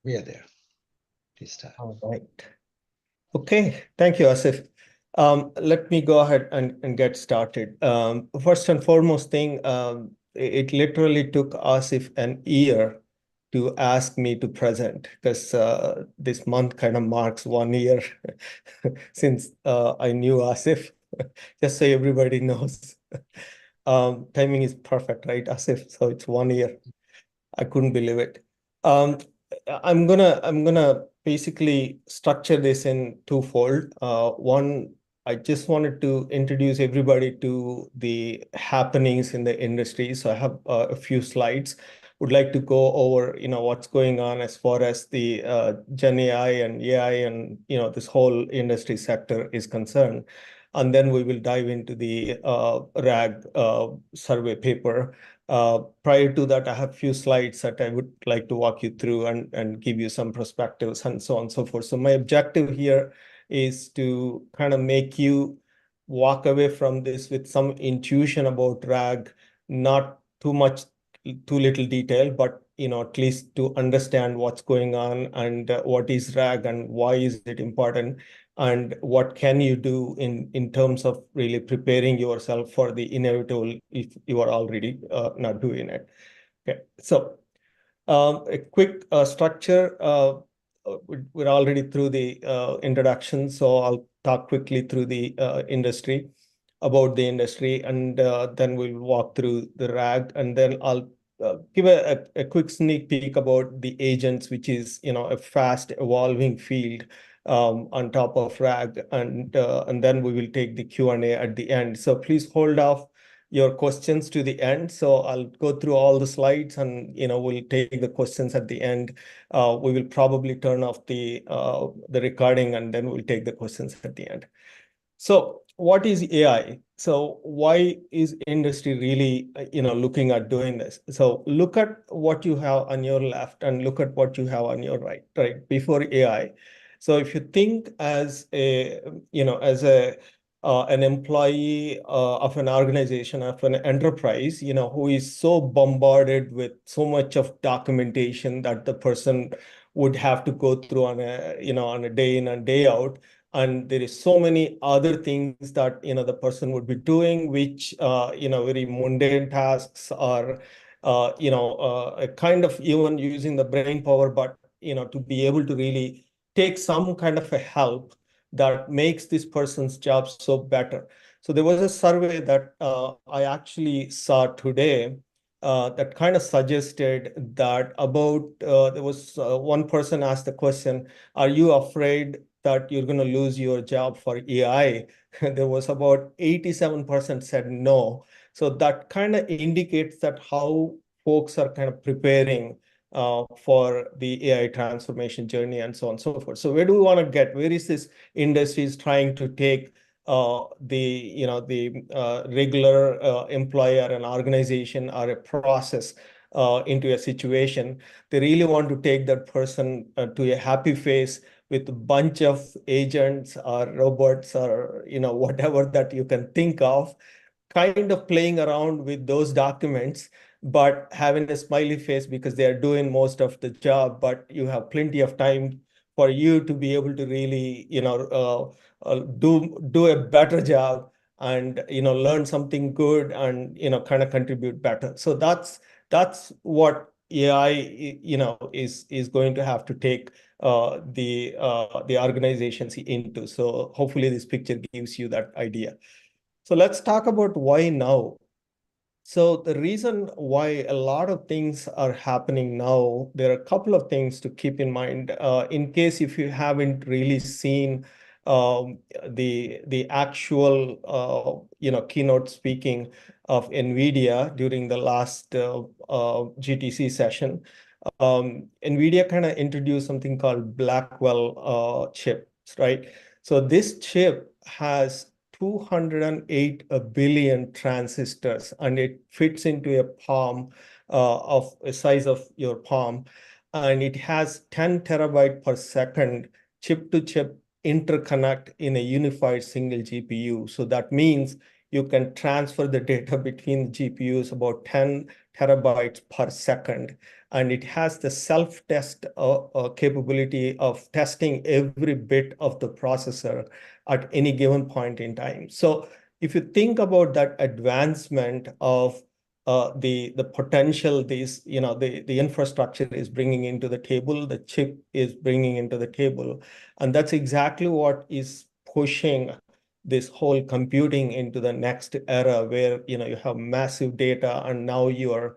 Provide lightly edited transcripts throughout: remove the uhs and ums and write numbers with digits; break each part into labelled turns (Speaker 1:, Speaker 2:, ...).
Speaker 1: We are there. Please start.
Speaker 2: All right. Okay. Thank you, Asif. Let me go ahead and get started. First and foremost thing, it literally took Asif an year to ask me to present because this month kind of marks 1 year since I knew Asif, just so everybody knows. Timing is perfect, right, Asif? So it's 1 year. I couldn't believe it. Um, I'm gonna basically structure this in twofold. One, I just wanted to introduce everybody to the happenings in the industry. So I have a few slides. Would like to go over, what's going on as far as the Gen AI and AI and this whole industry sector is concerned, and then we will dive into the RAG survey paper. Prior to that, I have a few slides that I would like to walk you through and give you some perspectives and so on and so forth. So my objective here is to kind of make you walk away from this with some intuition about RAG, not too much, too little detail, but at least to understand what's going on and what is RAG and why is it important and what can you do in terms of really preparing yourself for the inevitable if you are already not doing it. Okay, so a quick structure. We're already through the introduction, so I'll talk quickly through the industry, about the industry, and then we'll walk through the RAG, and then I'll give a quick sneak peek about the agents, which is a fast evolving field on top of RAG, and then we will take the Q&A at the end. So please hold off your questions to the end. So I'll go through all the slides and we'll take the questions at the end. We will probably turn off the recording and then we'll take the questions at the end. So what is AI? So why is industry really looking at doing this? So look at what you have on your left and look at what you have on your right, before AI. So if you think as an employee of an organization, of an enterprise, who is so bombarded with so much of documentation that the person would have to go through on a day in and day out, and there is so many other things that the person would be doing, which very mundane tasks are a kind of even using the brain power, but to be able to really take some kind of a help that makes this person's job so better. So there was a survey that I actually saw today that kind of suggested that about there was one person asked the question, are you afraid that you're going to lose your job for AI? There was about 87% said no. So that kind of indicates that how folks are kind of preparing for the AI transformation journey and so on and so forth. So where do we want to get? Where is this industry is trying to take the regular employee or an organization or a process into a situation? They really want to take that person to a happy face with a bunch of agents or robots or whatever that you can think of, kind of playing around with those documents, but having a smiley face because they are doing most of the job, but you have plenty of time for you to be able to really do a better job and learn something good and kind of contribute better. So that's what AI is going to have to take the organizations into. So hopefully this picture gives you that idea. So let's talk about why now. So the reason why a lot of things are happening now, there are a couple of things to keep in mind. In case if you haven't really seen the actual keynote speaking of NVIDIA during the last GTC session, NVIDIA kind of introduced something called Blackwell chips, right? So this chip has 208 billion transistors, and it fits into a palm of a size of your palm, and it has 10 terabyte per second chip to chip interconnect in a unified single GPU. So that means you can transfer the data between GPUs about 10 terabytes per second. And it has the self-test capability of testing every bit of the processor at any given point in time. So if you think about that advancement of the potential the infrastructure is bringing into the table, the chip is bringing into the table, and that's exactly what is pushing this whole computing into the next era where you have massive data, and now you are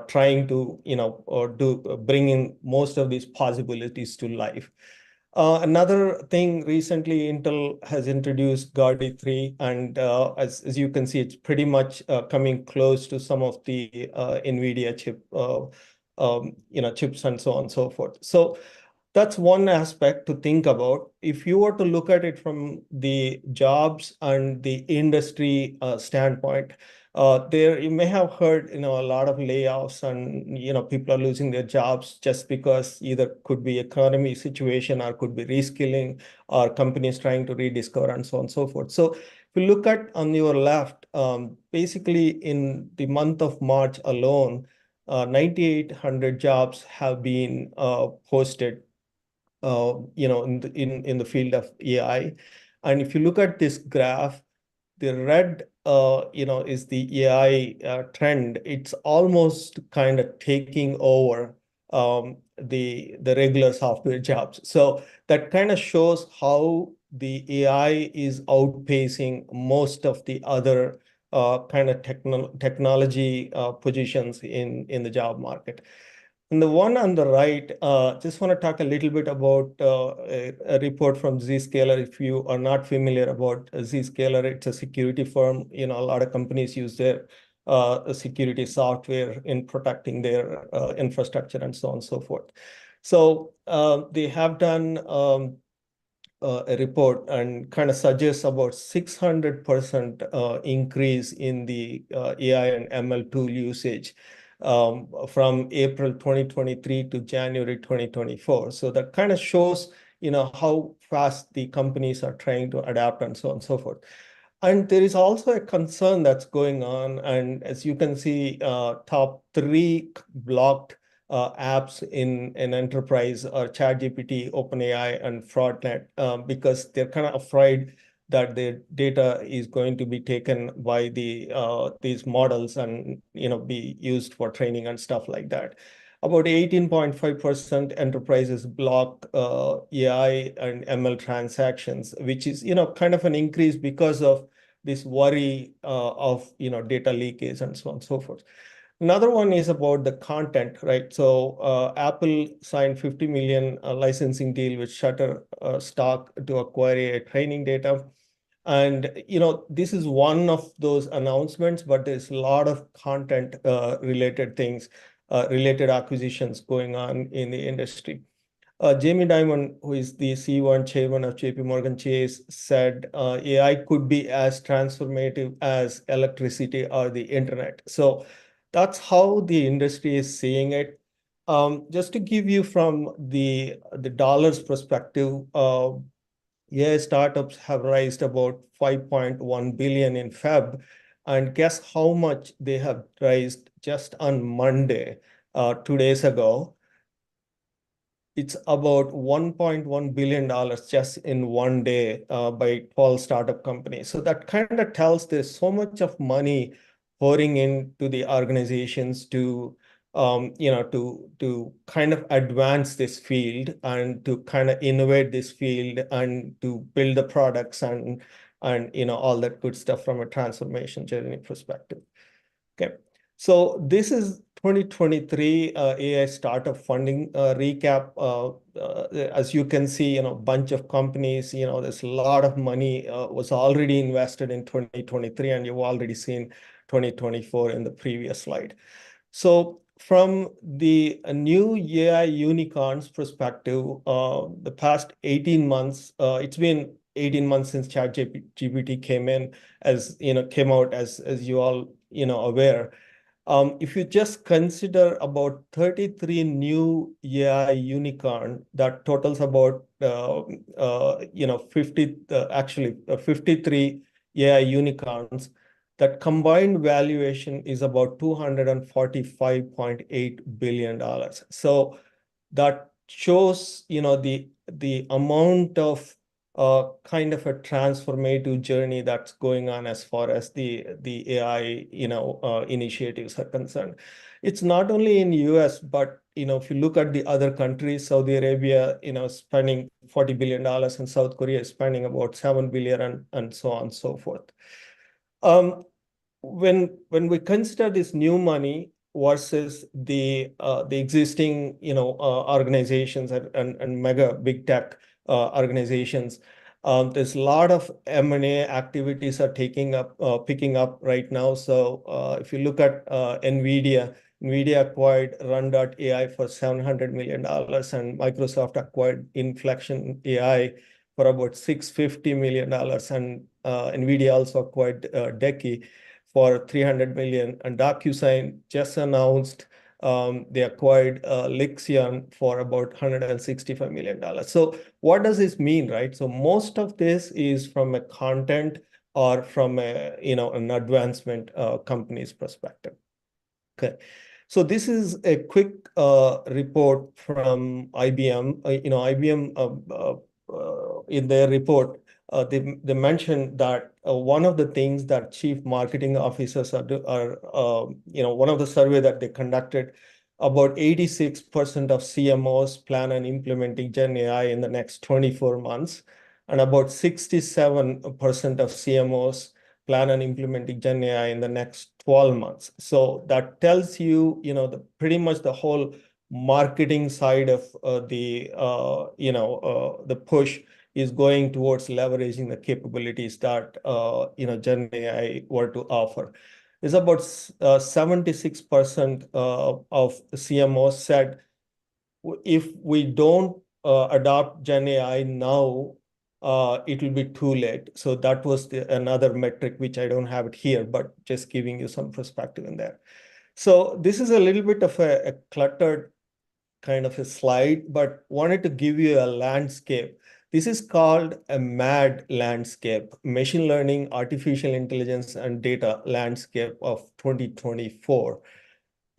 Speaker 2: trying to bring in most of these possibilities to life. Another thing, recently Intel has introduced Gaudi 3, and as you can see, it's pretty much coming close to some of the NVIDIA chips and so on and so forth. So that's one aspect to think about. If you were to look at it from the jobs and the industry standpoint, there you may have heard a lot of layoffs, and people are losing their jobs just because either could be economy situation or could be reskilling or companies trying to rediscover and so on and so forth. So if you look at on your left, basically in the month of March alone, 9,800 jobs have been posted in the field of AI. And if you look at this graph, the red is the AI trend. It's almost kind of taking over the regular software jobs. So that kind of shows how the AI is outpacing most of the other kind of technology positions in the job market. And the one on the right, just want to talk a little bit about a report from Zscaler. If you are not familiar about Zscaler, it's a security firm. A lot of companies use their security software in protecting their infrastructure and so on and so forth. So they have done a report and kind of suggests about 600% increase in the AI and ML tool usage from April 2023 to January 2024. So that kind of shows, how fast the companies are trying to adapt and so on and so forth. And there is also a concern that's going on. And as you can see, top 3 blocked apps in an enterprise are ChatGPT, OpenAI, and Fraudnet, because they're kind of afraid that their data is going to be taken by these models and be used for training and stuff like that. About 18.5% enterprises block AI and ML transactions, which is kind of an increase because of this worry of data leakage and so on and so forth. Another one is about the content, right? So Apple signed 50 million licensing deal with Shutterstock to acquire AI training data. And this is one of those announcements, but there's a lot of content related things, related acquisitions going on in the industry. Jamie Dimon, who is the CEO and chairman of JP Morgan Chase, said AI could be as transformative as electricity or the internet. So that's how the industry is seeing it. Just to give you from the dollars perspective, AI startups have raised about 5.1 billion in Feb, and guess how much they have raised just on Monday, 2 days ago. It's about $1.1 billion just in one day by 12 startup companies. So that kind of tells there's so much of money pouring into the organizations to kind of advance this field and to kind of innovate this field and to build the products and all that good stuff from a transformation journey perspective. Okay, so this is 2023 AI startup funding recap. As you can see, a bunch of companies, there's a lot of money was already invested in 2023, and you've already seen 2024 in the previous slide. So from the new AI unicorns perspective, the past 18 months, it's been 18 months since ChatGPT came out as you all aware. If you just consider about 33 new AI unicorn, that totals about 53 AI unicorns that combined valuation is about $245.8 billion. So that shows, the amount of kind of a transformative journey that's going on as far as the AI, initiatives are concerned. It's not only in US, but if you look at the other countries, Saudi Arabia, spending $40 billion, and South Korea is spending about $7 billion, and so on and so forth. When we consider this new money versus the existing, organizations and mega big tech organizations, there's a lot of M&A activities are picking up right now. So if you look at NVIDIA acquired Run.ai for $700 million, and Microsoft acquired Inflection AI for about $650 million, and NVIDIA also acquired Deki for $300 million, and DocuSign just announced they acquired Lixion for about $165 million. So what does this mean, right? So most of this is from a content or from an advancement company's perspective. Okay. So this is a quick report from IBM. IBM in their report, they mentioned that one of the things that chief marketing officers are one of the survey that they conducted, about 86% of CMOs plan on implementing Gen AI in the next 24 months, and about 67% of CMOs plan on implementing Gen AI in the next 12 months. So that tells you, pretty much the whole marketing side of the push is going towards leveraging the capabilities that Gen AI were to offer. It's about 76% of CMOs said if we don't adopt Gen AI now, it will be too late. So that was another metric, which I don't have it here, but just giving you some perspective in there. So this is a little bit of a cluttered kind of a slide, but wanted to give you a landscape. This is called a MAD landscape, Machine Learning, Artificial Intelligence, and Data Landscape of 2024.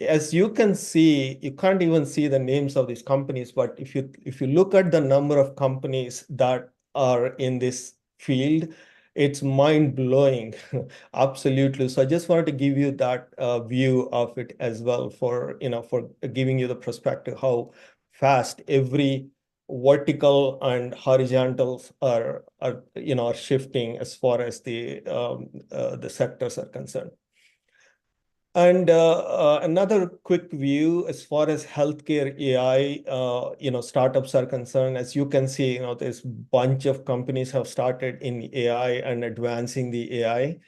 Speaker 2: As you can see, you can't even see the names of these companies, but if you look at the number of companies that are in this field, it's mind-blowing, absolutely. So I just wanted to give you that view of it as well for giving you the perspective how fast every vertical and horizontals are shifting as far as the sectors are concerned. And another quick view as far as healthcare AI, startups are concerned. As you can see, there's a bunch of companies have started in AI and advancing the AI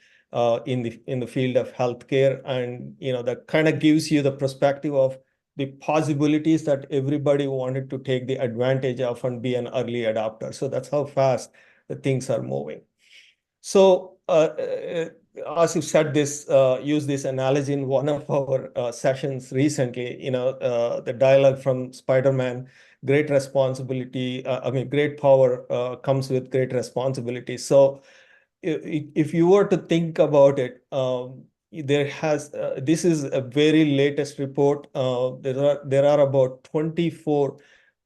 Speaker 2: in the field of healthcare, and that kind of gives you the perspective of the possibilities that everybody wanted to take the advantage of and be an early adopter. So that's how fast the things are moving. So Asif said this, used this analogy in one of our sessions recently, the dialogue from Spider-Man, great responsibility, great power comes with great responsibility. So if you were to think about it, this is a very latest report. There are about 24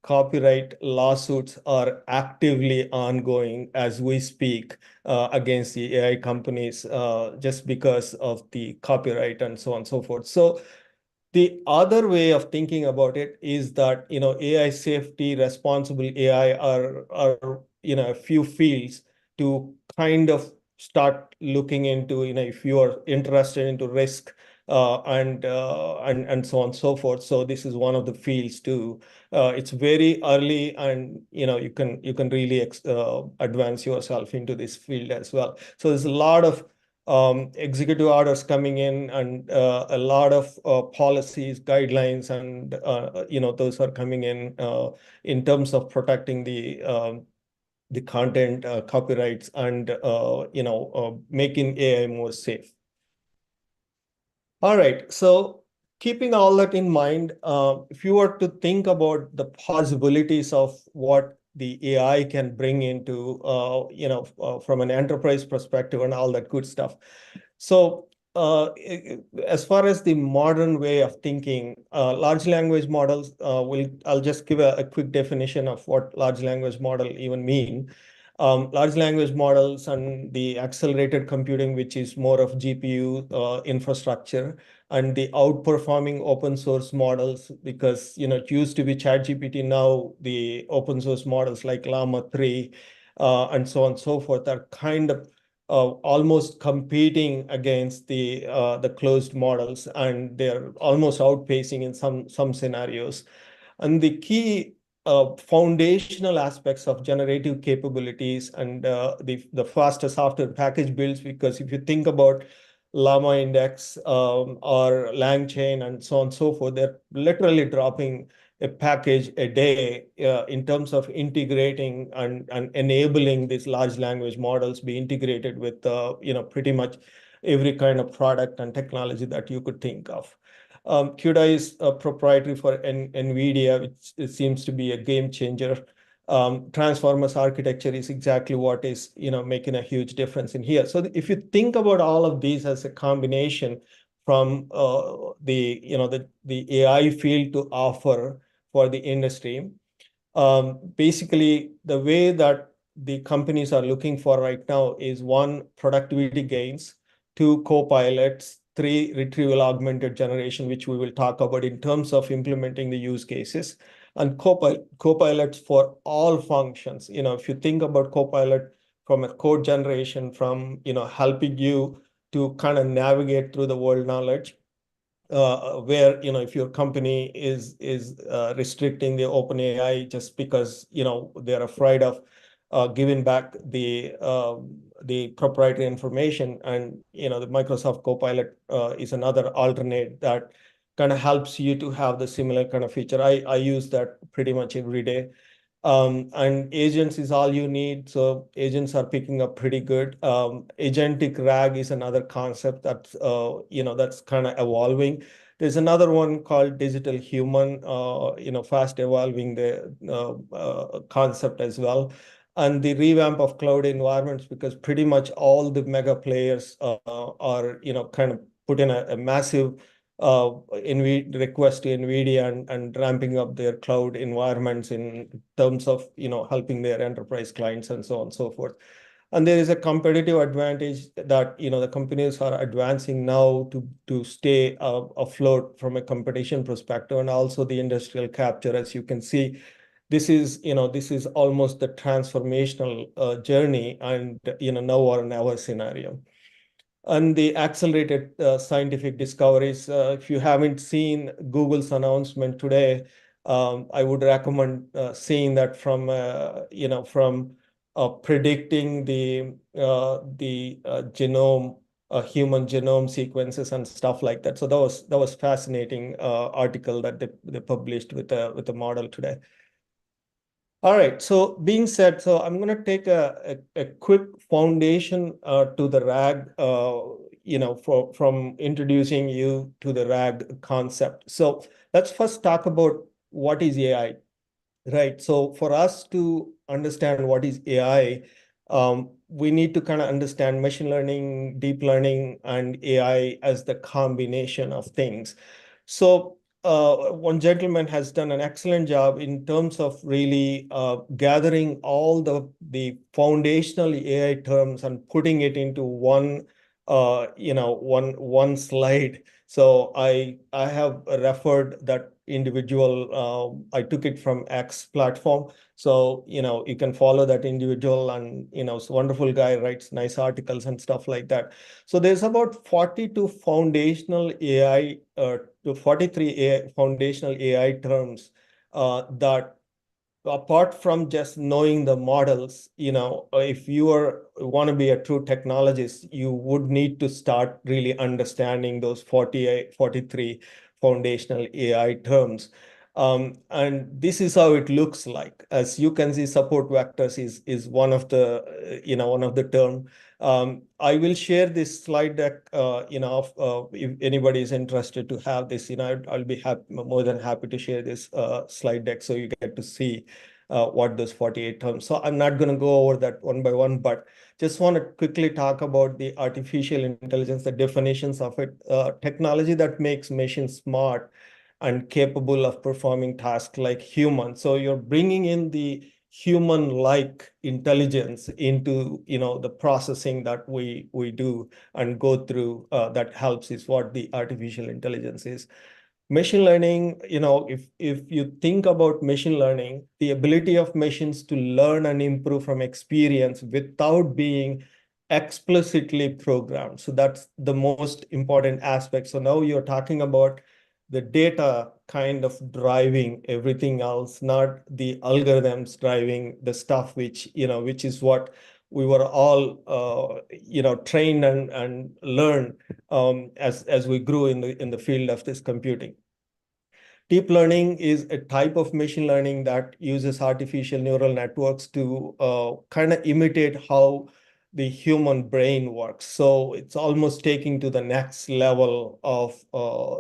Speaker 2: copyright lawsuits are actively ongoing as we speak against the AI companies just because of the copyright and so on and so forth. So the other way of thinking about it is that AI safety, responsible AI are a few fields to kind of start looking into, if you are interested into risk and so on and so forth. So this is one of the fields too. It's very early, and you can really advance yourself into this field as well. So there's a lot of executive orders coming in, and a lot of policies, guidelines, and those are coming in terms of protecting the content, copyrights, and making AI more safe. All right, so keeping all that in mind, if you were to think about the possibilities of what the AI can bring into, from an enterprise perspective and all that good stuff, So as far as the modern way of thinking, large language models I'll just give a quick definition of what large language model even mean. Large language models and the accelerated computing, which is more of GPU infrastructure, and the outperforming open source models, because it used to be ChatGPT, now the open source models like Llama 3 and so on and so forth are kind of almost competing against the closed models, and they're almost outpacing in some scenarios. And the key foundational aspects of generative capabilities and the faster software package builds, because if you think about Llama Index or LangChain and so on and so forth, they're literally dropping a package a day in terms of integrating and enabling these large language models be integrated with pretty much every kind of product and technology that you could think of. CUDA is proprietary for NVIDIA, which it seems to be a game changer. Transformers architecture is exactly what is making a huge difference in here. So if you think about all of these as a combination from the AI field to offer for the industry, basically the way that the companies are looking for right now is: one, productivity gains; two, co-pilots; three, retrieval augmented generation, which we will talk about in terms of implementing the use cases; and co-pilots for all functions. If you think about co-pilot from a code generation, from helping you to kind of navigate through the world knowledge, where if your company is restricting the OpenAI just because they're afraid of giving back the proprietary information, and the Microsoft Copilot is another alternate that kind of helps you to have the similar kind of feature. I use that pretty much every day. And agents is all you need. So agents are picking up pretty good. Agentic RAG is another concept that's kind of evolving. There's another one called digital human, fast evolving the concept as well. And the revamp of cloud environments, because pretty much all the mega players are, kind of put in a massive request to NVIDIA and ramping up their cloud environments in terms of helping their enterprise clients and so on and so forth. And there is a competitive advantage that the companies are advancing now to stay afloat from a competition perspective, and also the industrial capture. As you can see, this is almost the transformational journey, and now or never scenario. And the accelerated scientific discoveries. If you haven't seen Google's announcement today, I would recommend seeing that from predicting the genome, human genome sequences and stuff like that. So that was fascinating article that they published with a model today. All right. So being said, so I'm going to take a quick foundation to the RAG, from introducing you to the RAG concept. So let's first talk about what is AI, right? So for us to understand what is AI, we need to kind of understand machine learning, deep learning, and AI as the combination of things. So one gentleman has done an excellent job in terms of really gathering all the foundational AI terms and putting it into one slide. So I have referred that individual. I took it from X platform. So you can follow that individual, and it's a wonderful guy, writes nice articles and stuff like that. So there's about 42 foundational AI to 43 foundational AI terms that, apart from just knowing the models, if you want to be a true technologist, you would need to start really understanding those 43 foundational AI terms. And this is how it looks like. As you can see, support vectors is one of the term. I will share this slide deck, if anybody is interested to have this, I'll be more than happy to share this slide deck so you get to see what those 48 terms. So I'm not going to go over that one by one, but just want to quickly talk about the artificial intelligence, the definitions of it, technology that makes machines smart and capable of performing tasks like humans. So you're bringing in the human-like intelligence into, the processing that we do and go through, that helps is what the artificial intelligence is. Machine learning, if you think about machine learning, the ability of machines to learn and improve from experience without being explicitly programmed. So that's the most important aspect. So now you're talking about the data kind of driving everything else, not the algorithms driving the stuff, which is what we were all trained and learned as we grew in the field of this computing. Deep learning is a type of machine learning that uses artificial neural networks to kind of imitate how the human brain works. So it's almost taking to the next level of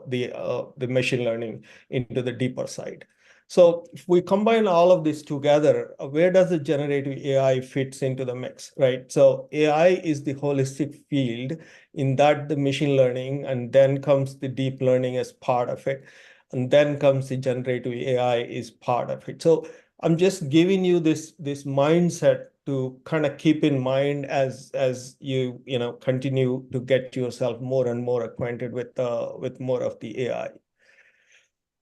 Speaker 2: the machine learning into the deeper side. So if we combine all of this together, where does the generative AI fits into the mix, right? So AI is the holistic field in that the machine learning, and then comes the deep learning as part of it. And then comes the generative AI is part of it. So I'm just giving you this mindset to kind of keep in mind as you continue to get yourself more and more acquainted with more of the AI.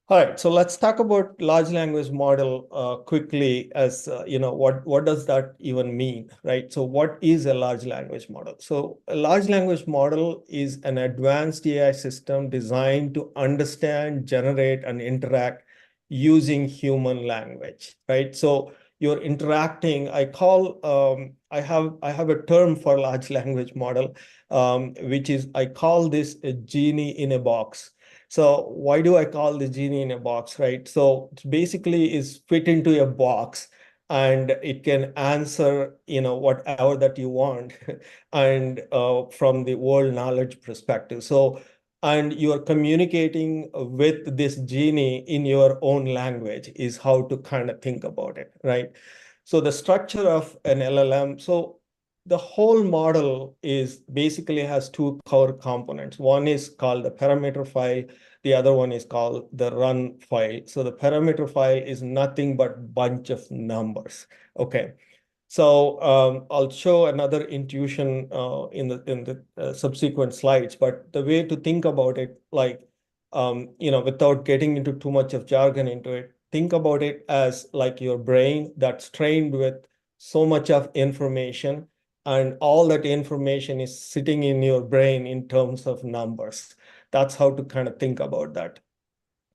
Speaker 2: All right, so let's talk about large language model quickly. As what does that even mean, right? So what is a large language model? So a large language model is an advanced AI system designed to understand, generate, and interact using human language, right? So you're interacting. I have a term for large language model, which is, I call this a genie in a box. So why do I call the genie in a box, right? So it basically is fit into a box and it can answer, whatever that you want and from the world knowledge perspective. So, and you are communicating with this genie in your own language is how to kind of think about it, right? So the structure of an LLM, so the whole model is basically has two core components. One is called the parameter file. The other one is called the run file. So the parameter file is nothing but bunch of numbers. Okay. So I'll show another intuition in the subsequent slides. But the way to think about it, like, without getting into too much of jargon into it, think about it as like your brain that's trained with so much of information, and all that information is sitting in your brain in terms of numbers. That's how to kind of think about that,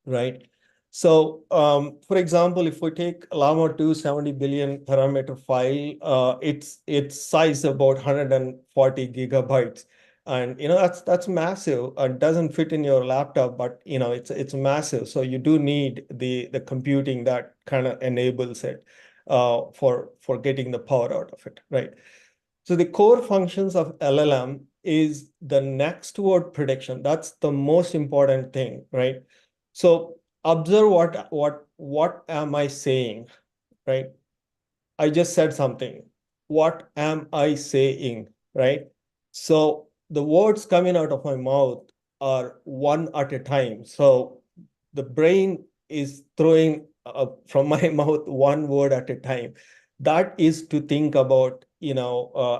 Speaker 2: right? So, for example, if we take Llama 2 70 billion parameter file, it's size about 140 gigabytes. And that's massive and doesn't fit in your laptop, but it's massive. So you do need the computing that kind of enables it for getting the power out of it, right? So the core functions of LLM is the next word prediction. That's the most important thing, right? So observe what am I saying, right? I just said something. What am I saying, right? So the words coming out of my mouth are one at a time. So the brain is throwing from my mouth one word at a time. That is to think about,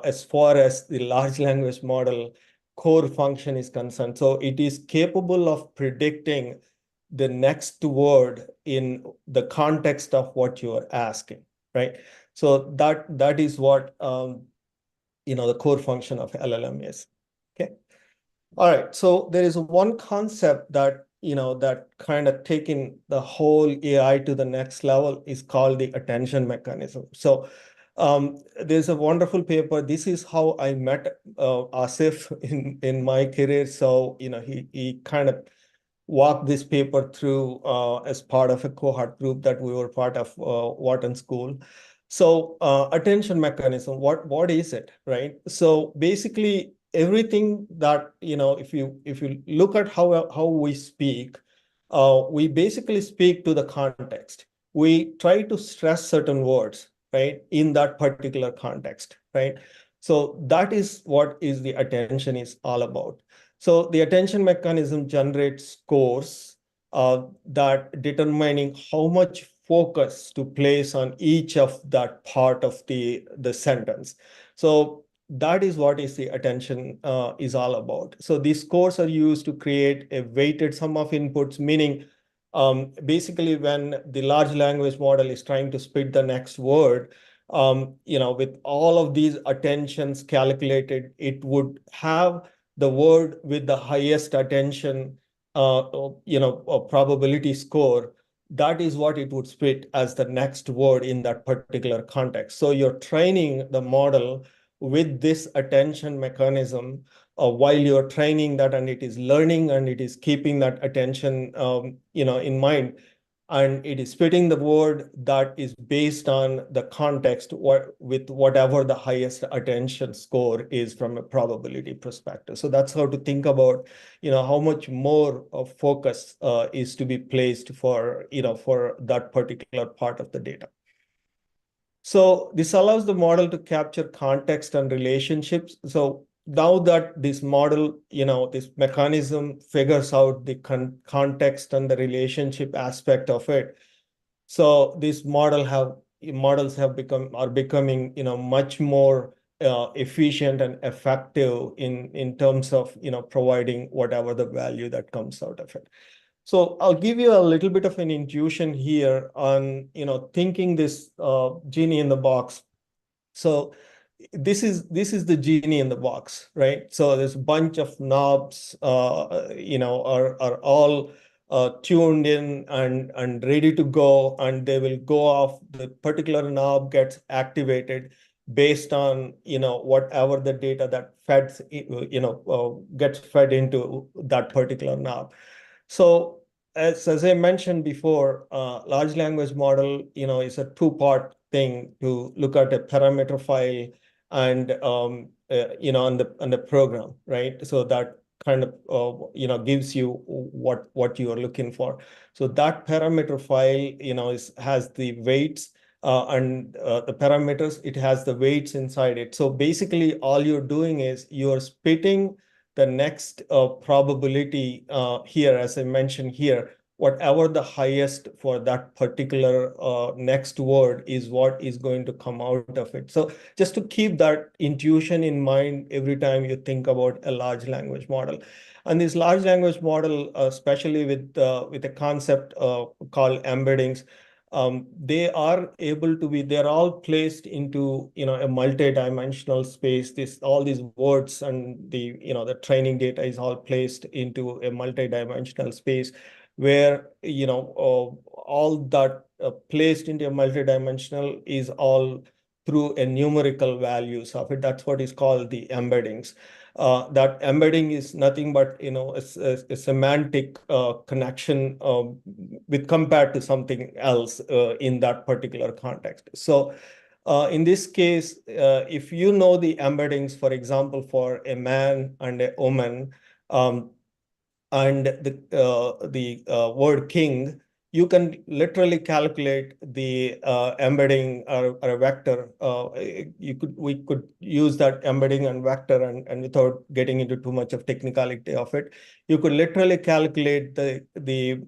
Speaker 2: as far as the large language model core function is concerned. So it is capable of predicting the next word in the context of what you are asking, right? So that is what the core function of LLM is. Okay. All right. So there is one concept that that kind of taking the whole AI to the next level is called the attention mechanism. So there's a wonderful paper. This is how I met Asif in my career. So he kind of walked this paper through as part of a cohort group that we were part of, Wharton School. So attention mechanism, what is it, right? So basically everything that, if you look at how we speak, we basically speak to the context. we try to stress certain words, right, in that particular context, right? So that is what is the attention is all about. So the attention mechanism generates scores that determining how much focus to place on each of that part of the sentence. So that is what is the attention is all about. So these scores are used to create a weighted sum of inputs, meaning basically when the large language model is trying to spit the next word, with all of these attentions calculated, it would have the word with the highest attention, probability score. That is what it would spit as the next word in that particular context. So you're training the model with this attention mechanism while you're training that, and it is learning and it is keeping that attention, in mind, and it is spitting the word that is based on the context with whatever the highest attention score is from a probability perspective. So that's how to think about, how much more of focus is to be placed for that particular part of the data. So this allows the model to capture context and relationships. So now that this model, this mechanism figures out the context and the relationship aspect of it. So these models are becoming, much more efficient and effective in terms of, providing whatever the value that comes out of it. So I'll give you a little bit of an intuition here on, thinking this genie in the box. So this is the genie in the box, right? So there's a bunch of knobs, are all tuned in and ready to go, and they will go off. The particular knob gets activated based on, whatever the data that gets fed into that particular knob. So as I mentioned before, large language model, is a two-part thing to look at a parameter file and on the program, right? So that kind of gives you what you are looking for. So that parameter file, has the weights and the parameters. It has the weights inside it. So basically, all you're doing is you're spitting the next probability here, as I mentioned here, whatever the highest for that particular next word is what is going to come out of it. So just to keep that intuition in mind every time you think about a large language model. And this large language model, especially with a concept called embeddings, they're all placed into, a multi-dimensional space. All these words and the training data is all placed into a multi-dimensional space where, all that placed into a multi-dimensional is all through a numerical values of it. That's what is called the embeddings. That embedding is nothing but, a semantic connection with compared to something else in that particular context. So in this case, if you know the embeddings, for example, for a man and a woman, and the word king, you can literally calculate the embedding or a vector. We could use that embedding and vector, and without getting into too much of technicality of it, you could literally calculate the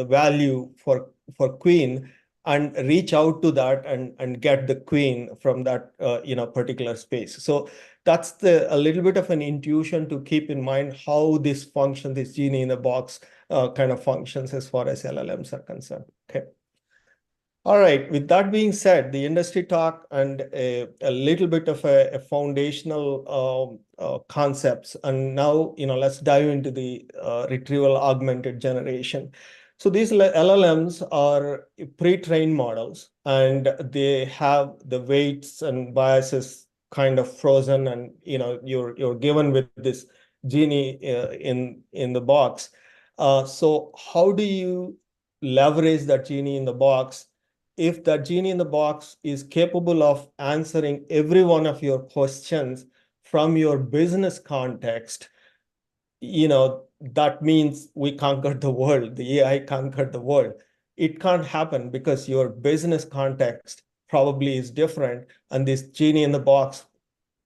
Speaker 2: value for queen and reach out to that and get the queen from that particular space. So that's a little bit of an intuition to keep in mind how this genie in the box kind of functions as far as LLMs are concerned. Okay. All right. With that being said, the industry talk and a little bit of a foundational concepts. And now, let's dive into the retrieval augmented generation. So these LLMs are pre-trained models, and they have the weights and biases kind of frozen, and you're given with this genie in the box. So how do you leverage that genie in the box if that genie in the box is capable of answering every one of your questions from your business context? That means we conquered the world. The AI conquered the world. it can't happen because your business context probably is different, and this genie in the box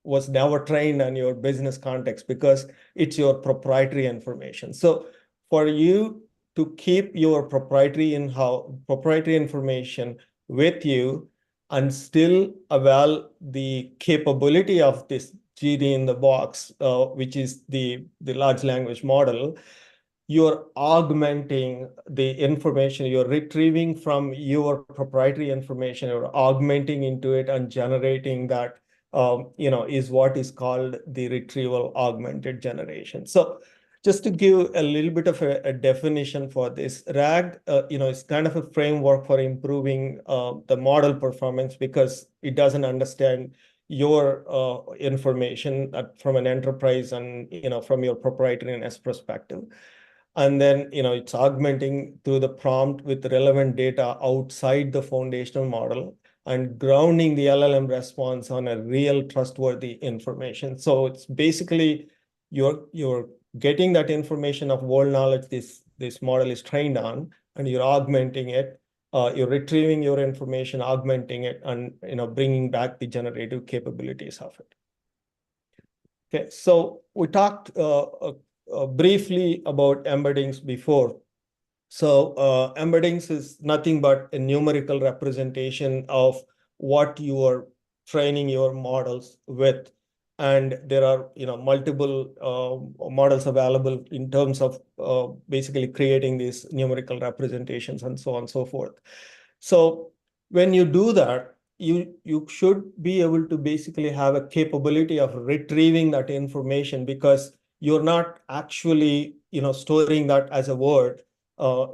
Speaker 2: was never trained on your business context because it's your proprietary information. So for you to keep your proprietary information with you and still avail the capability of this genie in the box, which is the large language model, you're augmenting the information, you're retrieving from your proprietary information, you're augmenting into it and generating that, is what is called the retrieval augmented generation. So just to give a little bit of a definition for this, RAG, is kind of a framework for improving the model performance because it doesn't understand your information from an enterprise and, from your proprietariness perspective. And then, it's augmenting through the prompt with relevant data outside the foundational model and grounding the LLM response on a real trustworthy information. So it's basically you're getting that information of world knowledge this model is trained on, and you're augmenting it. You're retrieving your information, augmenting it, and bringing back the generative capabilities of it. Okay, so we talked briefly about embeddings before. So embeddings is nothing but a numerical representation of what you are training your models with. And there are multiple models available in terms of basically creating these numerical representations and so on and so forth. So when you do that, you should be able to basically have a capability of retrieving that information because you're not actually storing that as a word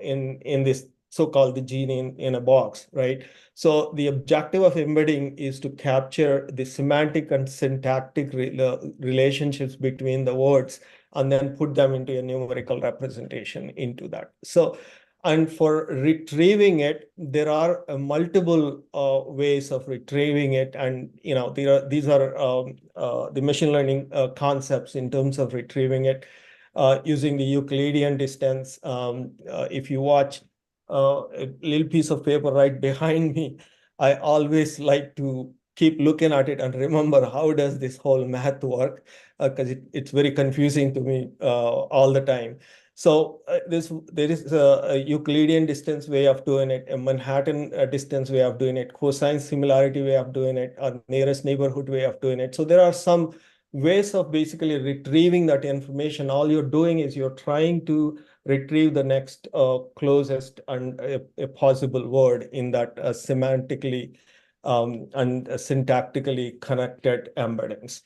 Speaker 2: in this so-called the genie in a box, right? So the objective of embedding is to capture the semantic and syntactic relationships between the words and then put them into a numerical representation into that. So, and for retrieving it, there are multiple ways of retrieving it, and these are the machine learning concepts in terms of retrieving it using the Euclidean distance. If you watch a little piece of paper right behind me, I always like to keep looking at it and remember how does this whole math work, because it's very confusing to me all the time. So there is a Euclidean distance way of doing it, a Manhattan distance way of doing it, cosine similarity way of doing it, a nearest neighborhood way of doing it. So there are some ways of basically retrieving that information. All you're doing is you're trying to retrieve the next closest and a possible word in that semantically and syntactically connected embeddings.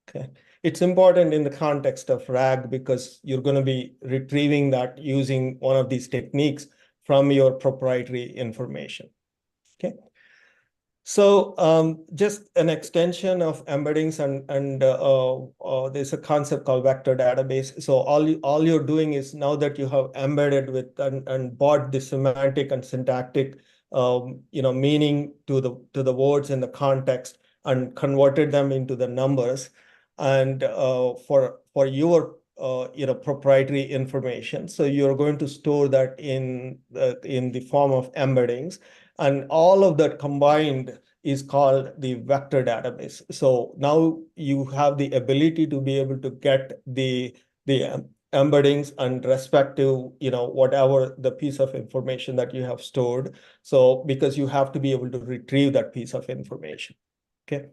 Speaker 2: Okay. It's important in the context of RAG because you're going to be retrieving that using one of these techniques from your proprietary information. Okay. So just an extension of embeddings and there's a concept called vector database. So all you're doing is now that you have embedded with and brought the semantic and syntactic meaning to the words in the context and converted them into the numbers, and for your proprietary information. So you're going to store that in the form of embeddings. And all of that combined is called the vector database. So now you have the ability to be able to get the embeddings and respective, whatever the piece of information that you have stored. So because you have to be able to retrieve that piece of information. Okay.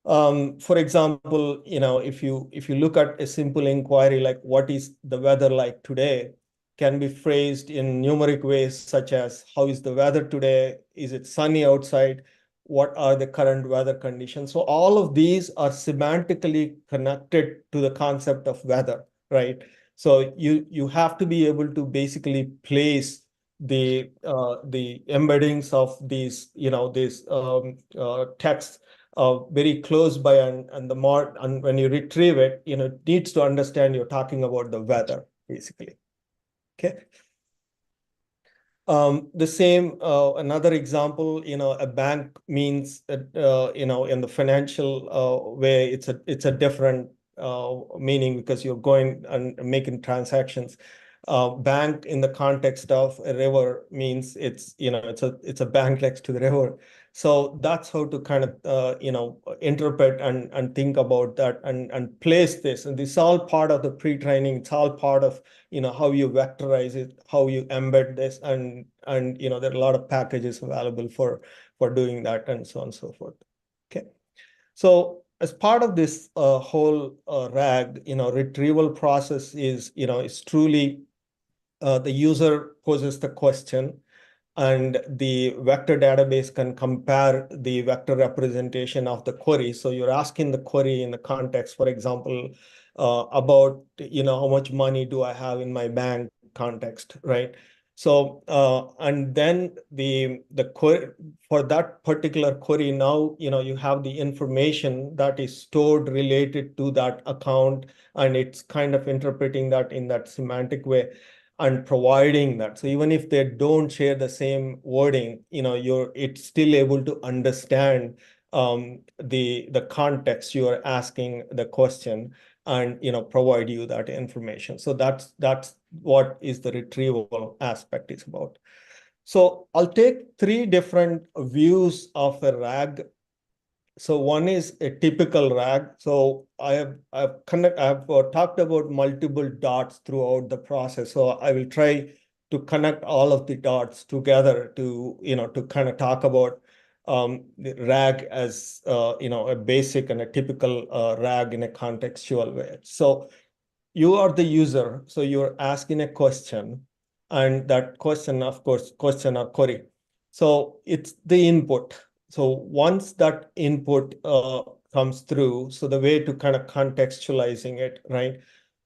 Speaker 2: For example, if you look at a simple inquiry like what is the weather like today, can be phrased in numeric ways such as how is the weather today? Is it sunny outside? What are the current weather conditions? So all of these are semantically connected to the concept of weather, right? So you have to be able to basically place the embeddings of these texts very close by, and when you retrieve it, it needs to understand you're talking about the weather basically. Okay. The same, another example, a bank means, in the financial way, it's a different meaning because you're going and making transactions. bank in the context of a river means it's, it's a bank next to the river. So that's how to kind of, interpret and think about that and place this. And this is all part of the pre-training. It's all part of, how you vectorize it, how you embed this, and there are a lot of packages available for doing that, and so on and so forth. Okay. So as part of this whole RAG, retrieval process is truly the user poses the question, and the vector database can compare the vector representation of the query. So you're asking the query in the context, for example, about, how much money do I have in my bank context, right? So, and then the query for that particular query, now, you have the information that is stored related to that account, and it's kind of interpreting that in that semantic way and providing that. So even if they don't share the same wording, it's still able to understand the context you are asking the question, and provide you that information. So that's what is the retrieval aspect is about. So I'll take three different views of a RAG. So one is a typical RAG. So I've talked about multiple dots throughout the process. So I will try to connect all of the dots together to to kind of talk about the RAG as a basic and a typical RAG in a contextual way. So you are the user, so you're asking a question, and that question, of course, question or query. So it's the input. So once that input comes through, so the way to kind of contextualizing it, right?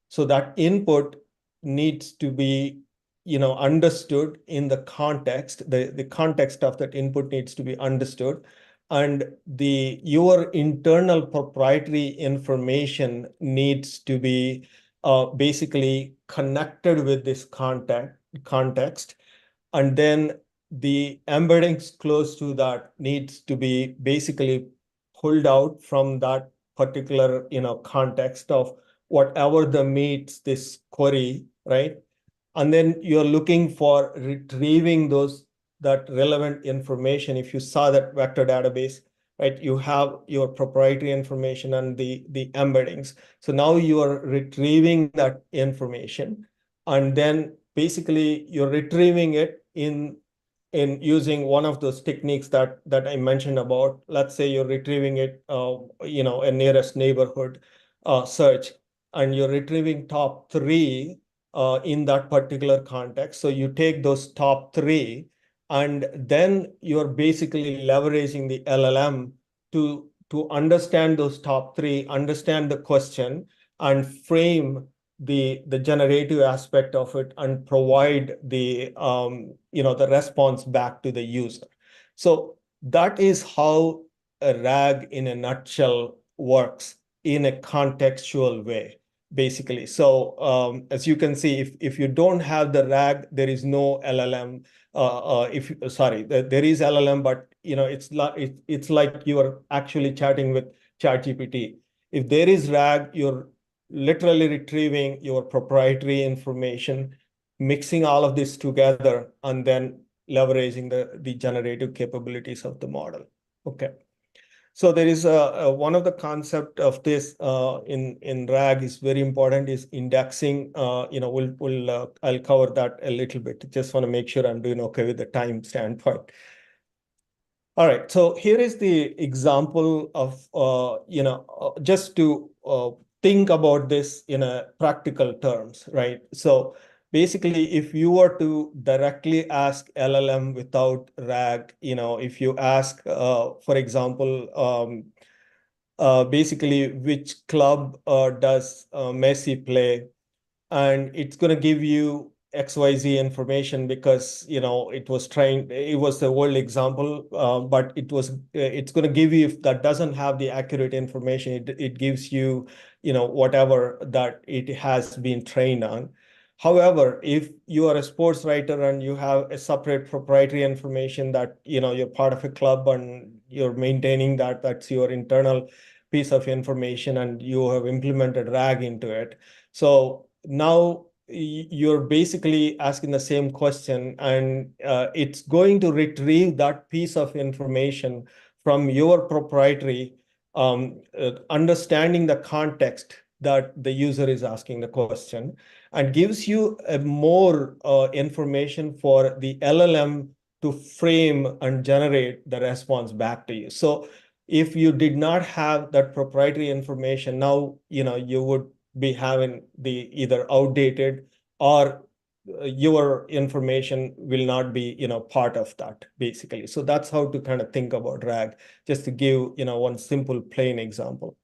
Speaker 2: So that input needs to be, understood in the context. The context of that input needs to be understood, and your internal proprietary information needs to be basically connected with this context, and then the embeddings close to that needs to be basically pulled out from that particular context of whatever the meets this query, right? And then you're looking for retrieving that relevant information. If you saw that vector database, right, you have your proprietary information and the embeddings. So now you are retrieving that information, and then basically you're retrieving it in using one of those techniques that I mentioned about. Let's say you're retrieving it, a nearest neighborhood search, and you're retrieving top three in that particular context. So you take those top three, and then you're basically leveraging the LLM to understand those top three, understand the question, and frame the generative aspect of it, and provide the the response back to the user. So that is how a RAG in a nutshell works in a contextual way, basically. So as you can see, if you don't have the RAG, there is no LLM. There is LLM, but it's like you are actually chatting with ChatGPT. If there is RAG, you're literally retrieving your proprietary information, mixing all of this together, and then leveraging the generative capabilities of the model. Okay. So there is one of the concept of this in RAG is very important, is indexing. I'll cover that a little bit. Just want to make sure I'm doing okay with the time standpoint. All right, so here is the example of, just to think about this in a practical terms, right? So basically, if you were to directly ask LLM without RAG, if you ask, for example, basically which club does Messi play, and it's going to give you XYZ information because it was the old example, but it's going to give you, if that doesn't have the accurate information, it gives you whatever that it has been trained on. However, if you are a sports writer and you have a separate proprietary information that you're part of a club and you're maintaining that's your internal piece of information, and you have implemented RAG into it. So now you're basically asking the same question, and it's going to retrieve that piece of information from your proprietary, understanding the context that the user is asking the question, and gives you more information for the LLM to frame and generate the response back to you. So if you did not have that proprietary information, now you would be having the either outdated or your information will not be part of that, basically. So that's how to kind of think about RAG, just to give one simple plain example.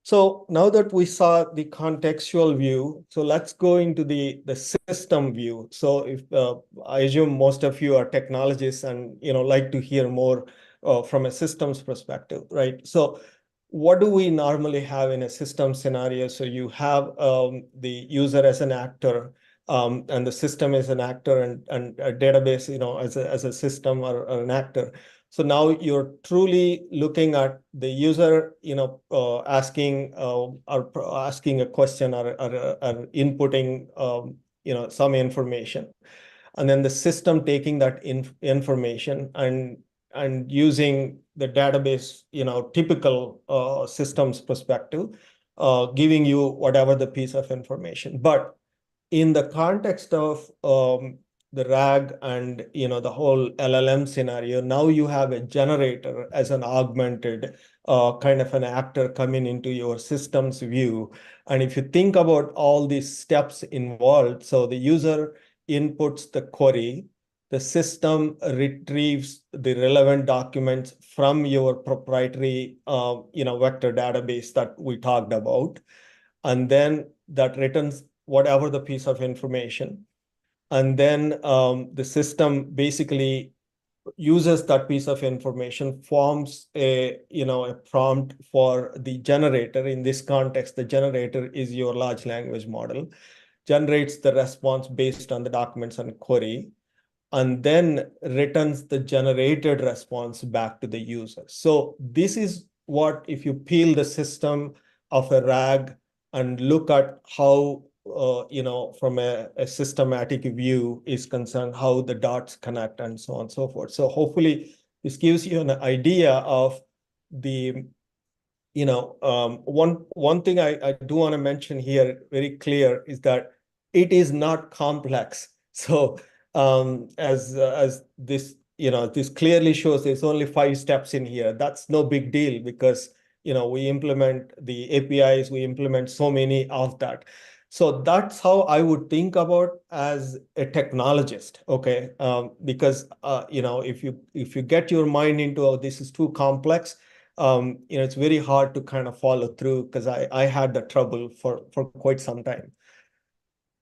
Speaker 2: So now that we saw the contextual view, so let's go into the system view. So if I assume most of you are technologists and like to hear more from a systems perspective, right? So what do we normally have in a system scenario? So you have the user as an actor, and the system is an actor, and a database as a system or an actor. So now you're truly looking at the user, asking a question or inputting, some information, and then the system taking that information and using the database, typical systems perspective, giving you whatever the piece of information. But in the context of the RAG and the whole LLM scenario, now you have a generator as an augmented kind of an actor coming into your system's view. And if you think about all these steps involved, so the user inputs the query, the system retrieves the relevant documents from your proprietary vector database that we talked about, and then that returns whatever the piece of information. And then the system basically uses that piece of information, forms a prompt for the generator. In this context, the generator is your large language model, generates the response based on the documents and query, and then returns the generated response back to the user. So this is what, if you peel the system of a RAG and look at how, from a systematic view is concerned, how the dots connect and so on and so forth. So hopefully this gives you an idea of the, one thing I do want to mention here very clear is that it is not complex. So as this, this clearly shows there's only 5 steps in here. That's no big deal because, we implement the APIs, we implement so many of that. So that's how I would think about as a technologist, okay? Because, if you get your mind into, oh, this is too complex, it's very hard to kind of follow through, because I had the trouble for quite some time.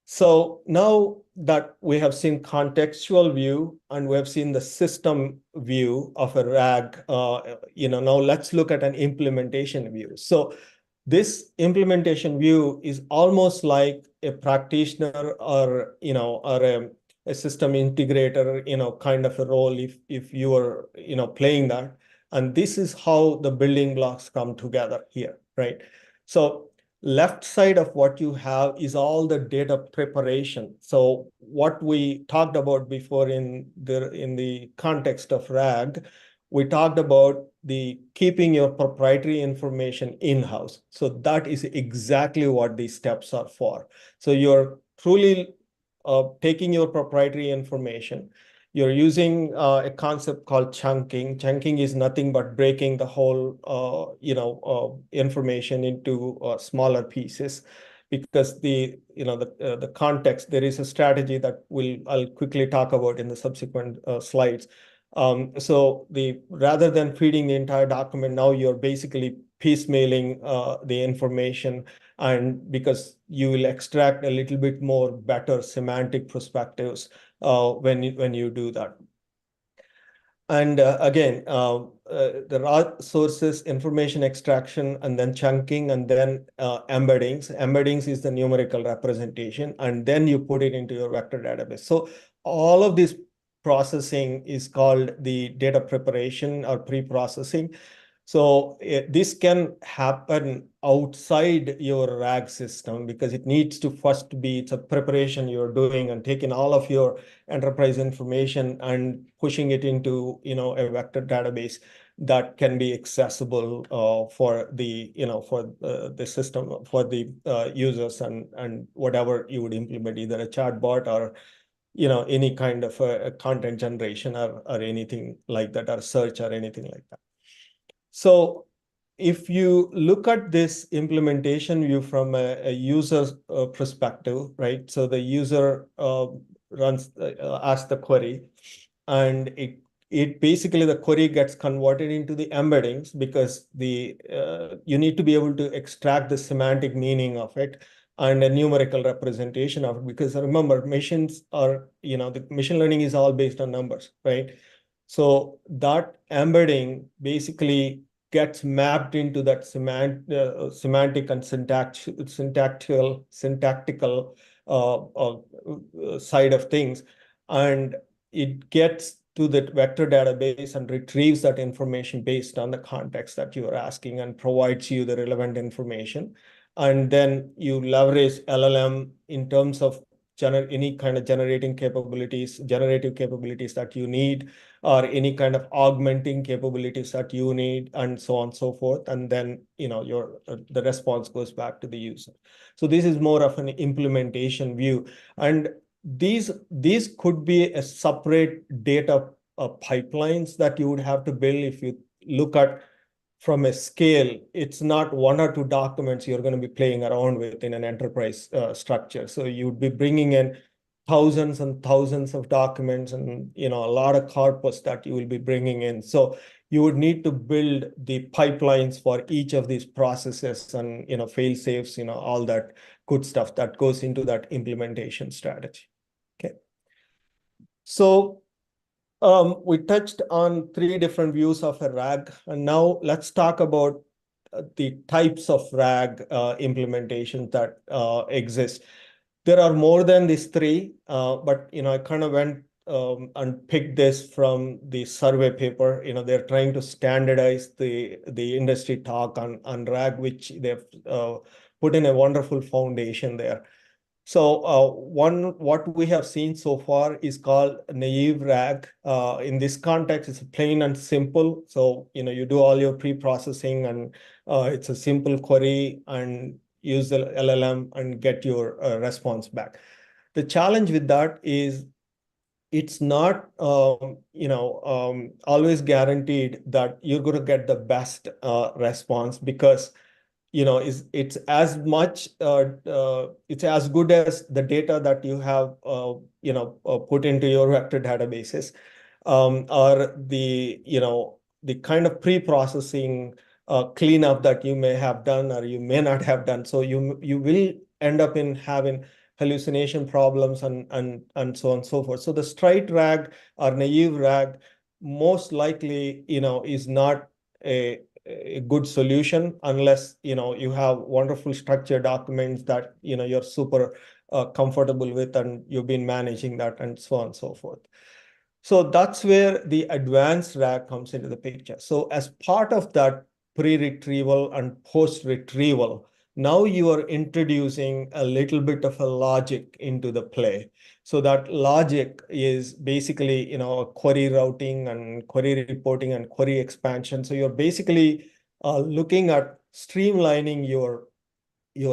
Speaker 2: So now that we have seen contextual view and we have seen the system view of a RAG, now let's look at an implementation view. So this implementation view is almost like a practitioner or, or a system integrator, kind of a role if you are, playing that. And this is how the building blocks come together here, right? So left side of what you have is all the data preparation. So what we talked about before in the context of RAG, we talked about the keeping your proprietary information in-house. So that is exactly what these steps are for. So you're truly taking your proprietary information. You're using a concept called chunking. Chunking is nothing but breaking the whole, information into smaller pieces, because the context, there is a strategy that I'll quickly talk about in the subsequent slides. So rather than feeding the entire document, now you're basically piecemealing the information, and because you will extract a little bit more better semantic perspectives when you do that. And again, the raw sources, information extraction, and then chunking, and then embeddings. Embeddings is the numerical representation, and then you put it into your vector database. So all of this processing is called the data preparation or pre-processing. So this can happen outside your RAG system because it needs to first be, it's a preparation you're doing and taking all of your enterprise information and pushing it into, a vector database that can be accessible for the, for the system, for the users and whatever you would implement, either a chatbot or, any kind of a content generation or anything like that, or search or anything like that. So if you look at this implementation view from a user perspective, right? So the user asks the query, and it basically, the query gets converted into the embeddings because you need to be able to extract the semantic meaning of it and a numerical representation of it. Because remember, machines are, the machine learning is all based on numbers, right? So that embedding basically gets mapped into that semantic and syntactical side of things, and it gets to that vector database and retrieves that information based on the context that you are asking and provides you the relevant information. And then you leverage LLM in terms of any kind of generative capabilities that you need, or any kind of augmenting capabilities that you need, and so on and so forth. And then, the response goes back to the user. So this is more of an implementation view. And these could be a separate data pipelines that you would have to build. If you look at from a scale, it's not one or two documents you're going to be playing around with in an enterprise structure. So you would be bringing in thousands and thousands of documents and, a lot of corpus that you will be bringing in. So you would need to build the pipelines for each of these processes and, fail safes, all that good stuff that goes into that implementation strategy. Okay. So we touched on 3 different views of a RAG, and now let's talk about the types of RAG implementations that exist. There are more than these 3, but I kind of went and picked this from the survey paper. They're trying to standardize the industry talk on RAG, which they've put in a wonderful foundation there. So what we have seen so far is called naive RAG. In this context, it's plain and simple. So you do all your pre-processing, and it's a simple query, and use the LLM and get your response back. The challenge with that is it's not always guaranteed that you're going to get the best response, because it's as much it's as good as the data that you have put into your vector databases, or the kind of pre-processing cleanup that you may have done or you may not have done. So you will end up in having hallucination problems and so on and so forth. So the straight RAG or naive RAG most likely is not a good solution unless you have wonderful structured documents that you're super comfortable with, and you've been managing that, and so on and so forth. So that's where the advanced RAG comes into the picture. So as part of that pre-retrieval and post-retrieval, now you are introducing a little bit of a logic into the play. So that logic is basically, query routing and query reporting and query expansion. So you're basically looking at streamlining your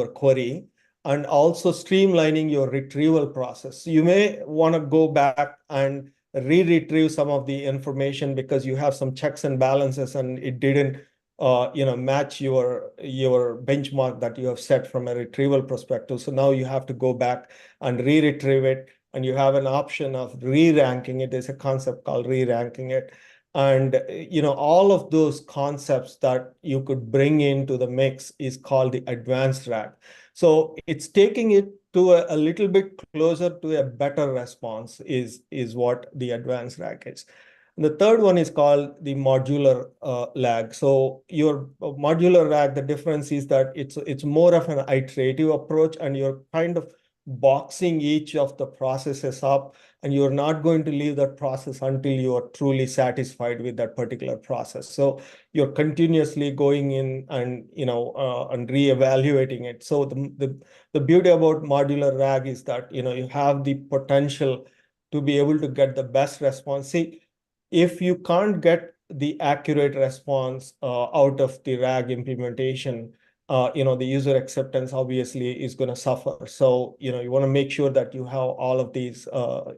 Speaker 2: query and also streamlining your retrieval process. So you may want to go back and re-retrieve some of the information because you have some checks and balances and it didn't match your benchmark that you have set from a retrieval perspective. So now you have to go back and re-retrieve it, and you have an option of re-ranking it. There's a concept called re-ranking it. And all of those concepts that you could bring into the mix is called the advanced RAG. So it's taking it to a little bit closer to a better response is what the advanced RAG is. And the third one is called the modular RAG. So your modular RAG, the difference is that it's more of an iterative approach, and you're kind of boxing each of the processes up, and you're not going to leave that process until you are truly satisfied with that particular process. So you're continuously going in and and reevaluating it. So the beauty about modular RAG is that you have the potential to be able to get the best response. See, if you can't get the accurate response out of the RAG implementation, the user acceptance obviously is going to suffer. So, you want to make sure that you have all of these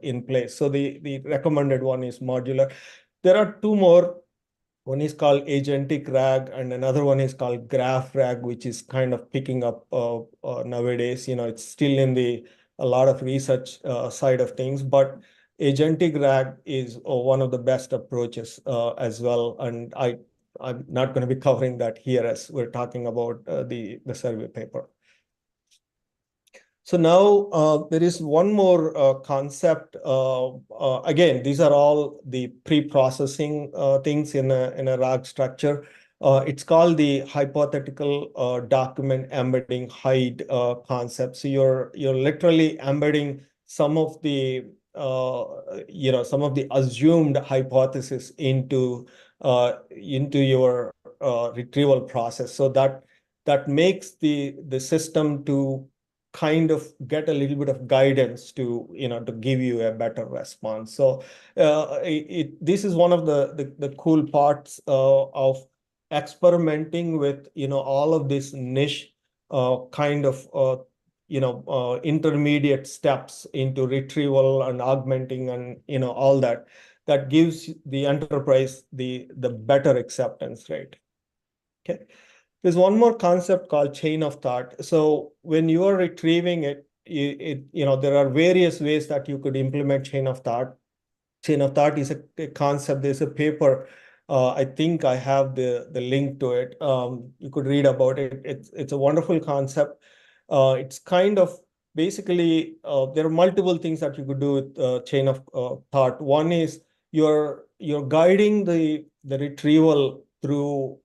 Speaker 2: in place. So the recommended one is modular. There are two more. One is called agentic RAG, and another one is called graph RAG, which is kind of picking up nowadays. It's still in a lot of research side of things, but agentic RAG is one of the best approaches as well. And I'm not going to be covering that here as we're talking about the survey paper. So now there is one more concept. Again, these are all the pre-processing things in a RAG structure. It's called the hypothetical document embedding HYDE concept. So you're literally embedding some of the assumed hypothesis into your retrieval process. So that makes the system to kind of get a little bit of guidance to give you a better response. So this is one of the cool parts of experimenting with all of this niche kind of intermediate steps into retrieval and augmenting and all that gives the enterprise the better acceptance rate. Okay. There's one more concept called chain of thought. So when you are retrieving it, there are various ways that you could implement chain of thought. Chain of thought is a concept. There's a paper. I think I have the link to it. You could read about it. It's a wonderful concept. It's kind of basically there are multiple things that you could do with chain of thought. One is you're guiding the retrieval through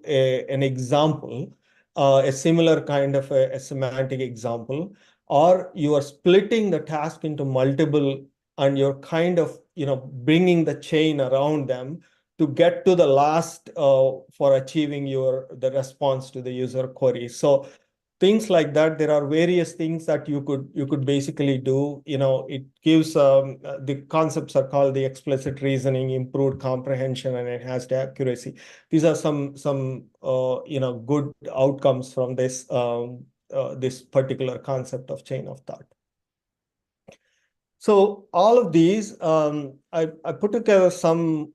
Speaker 2: an example, a similar kind of a semantic example, or you are splitting the task into multiple, and you're kind of bringing the chain around them to get to the last for achieving the response to the user query. So things like that, there are various things that you could basically do. It gives the concepts are called the explicit reasoning, improved comprehension, and enhanced accuracy. These are some good outcomes from this this particular concept of chain of thought. So all of these, I put together some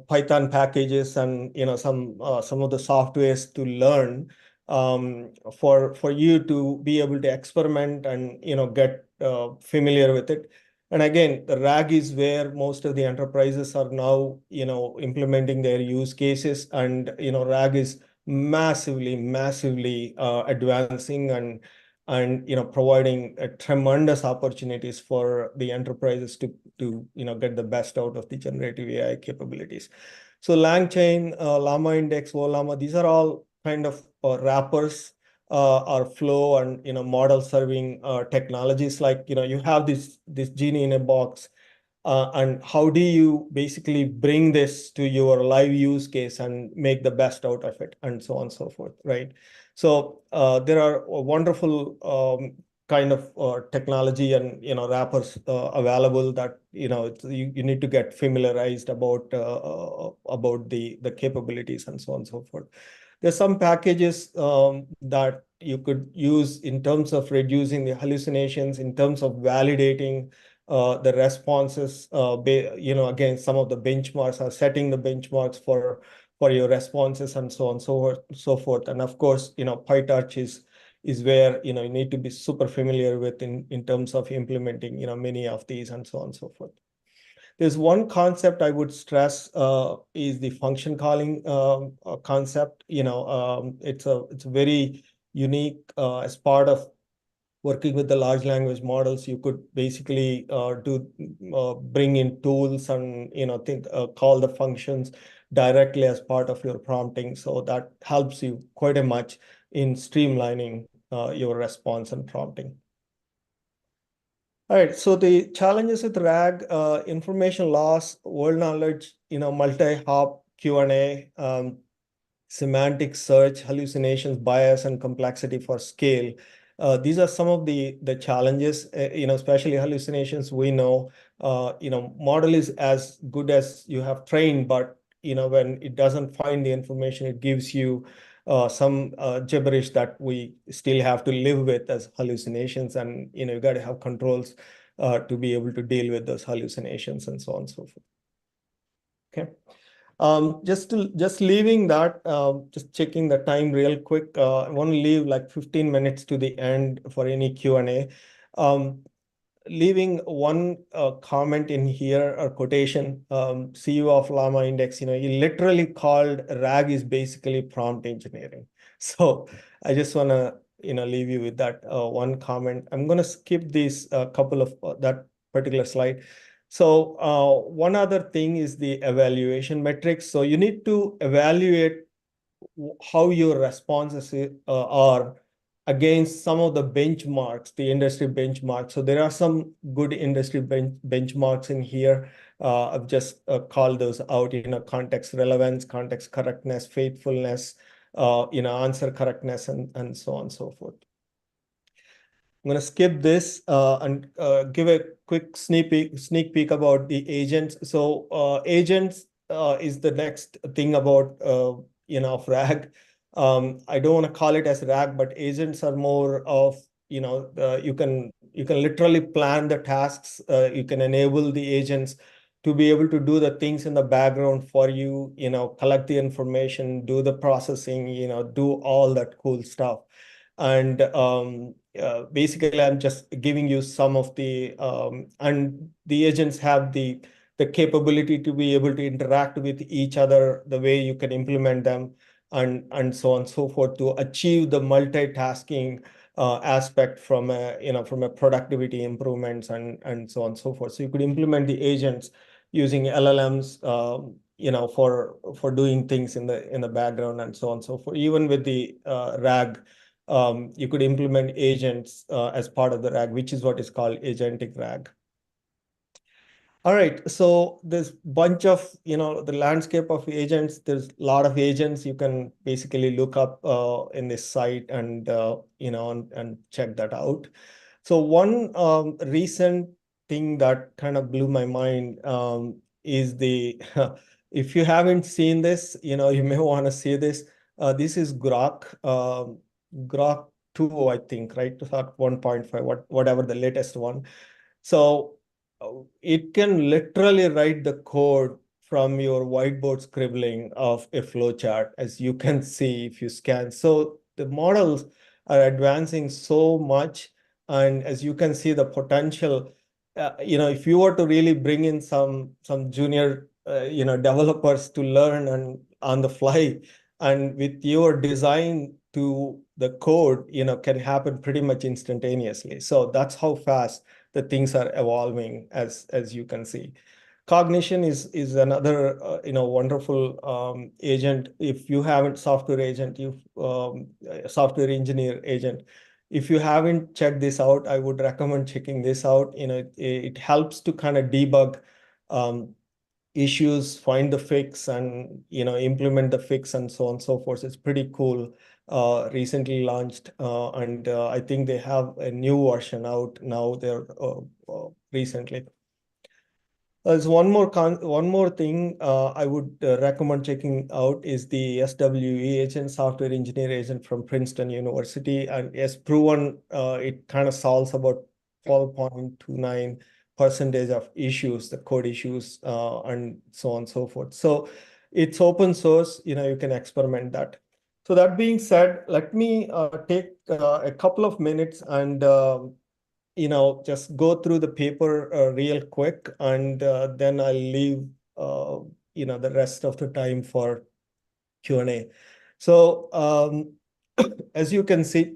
Speaker 2: Python packages and some of the softwares to learn for you to be able to experiment and get familiar with it. And again, the RAG is where most of the enterprises are now implementing their use cases, and RAG is massively advancing and providing tremendous opportunities for the enterprises to get the best out of the generative AI capabilities. So LangChain, Llama Index, Ollama, these are all kind of wrappers or flow and model serving technologies. Like you have this genie in a box, and how do you basically bring this to your live use case and make the best out of it, and so on and so forth, right? So there are wonderful kind of technology and wrappers available that you need to get familiarized about the capabilities and so on and so forth. There's some packages that you could use in terms of reducing the hallucinations, in terms of validating the responses, against some of the benchmarks, or setting the benchmarks for your responses, and so on, so forth. And of course, PyTorch is where you need to be super familiar with in terms of implementing many of these, and so on and so forth. There's one concept I would stress is the function calling concept. It's a very unique as part of working with the large language models. You could basically bring in tools and call the functions directly as part of your prompting. So that helps you quite a much in streamlining your response and prompting. All right, so the challenges with RAG, information loss, word knowledge, multi-hop Q&A, semantic search, hallucinations, bias, and complexity for scale. These are some of the challenges, especially hallucinations. We know, model is as good as you have trained, but when it doesn't find the information, it gives you some gibberish that we still have to live with as hallucinations, and you got to have controls to be able to deal with those hallucinations and so on and so forth. Okay. Just leaving that, just checking the time real quick. I want to leave like 15 minutes to the end for any Q&A. Leaving one comment in here or quotation, CEO of Llama Index, he literally called RAG is basically prompt engineering. So I just want to leave you with that one comment. I'm going to skip this couple of that particular slide. So one other thing is the evaluation metrics. So you need to evaluate how your responses are against some of the benchmarks, the industry benchmarks. So there are some good industry benchmarks in here. I've just called those out, context relevance, context correctness, faithfulness, answer correctness, and so on and so forth. I'm going to skip this and give a quick sneak peek about the agents. So agents is the next thing about of RAG. I don't want to call it as RAG, but agents are more of you can literally plan the tasks. You can enable the agents to be able to do the things in the background for you. Collect the information, do the processing. Do all that cool stuff. And basically, I'm just giving you some of the and the agents have the capability to be able to interact with each other, the way you can implement them, and so on and so forth to achieve the multitasking aspect from a productivity improvements and so on and so forth. So you could implement the agents using LLMs, for doing things in the background and so on and so forth. Even with the RAG, you could implement agents as part of the RAG, which is what is called agentic RAG. All right, so there's a bunch of, the landscape of agents. There's a lot of agents you can basically look up in this site and, and check that out. So one recent thing that kind of blew my mind is the, if you haven't seen this, you may want to see this. This is Grok, Grok 2, I think, right? 1.5, whatever the latest one. So it can literally write the code from your whiteboard scribbling of a flowchart, as you can see if you scan. So the models are advancing so much, and as you can see, the potential. If you were to really bring in some junior, developers to learn and on the fly, and with your design to the code, can happen pretty much instantaneously. So that's how fast the things are evolving, as you can see. Cognition is another wonderful agent. If you haven't software agent, software engineer agent, if you haven't checked this out, I would recommend checking this out. It helps to kind of debug issues, find the fix, and implement the fix, and so on and so forth. It's pretty cool. Recently launched, and I think they have a new version out now. They're recently. There's one more thing I would recommend checking out is the SWE agent, software engineer agent from Princeton University, and it's proven it kind of solves about 12.29% of issues, the code issues, and so on and so forth. So it's open source. You can experiment that. So that being said, let me take a couple of minutes and just go through the paper real quick, and then I'll leave the rest of the time for Q&A. So as you can see,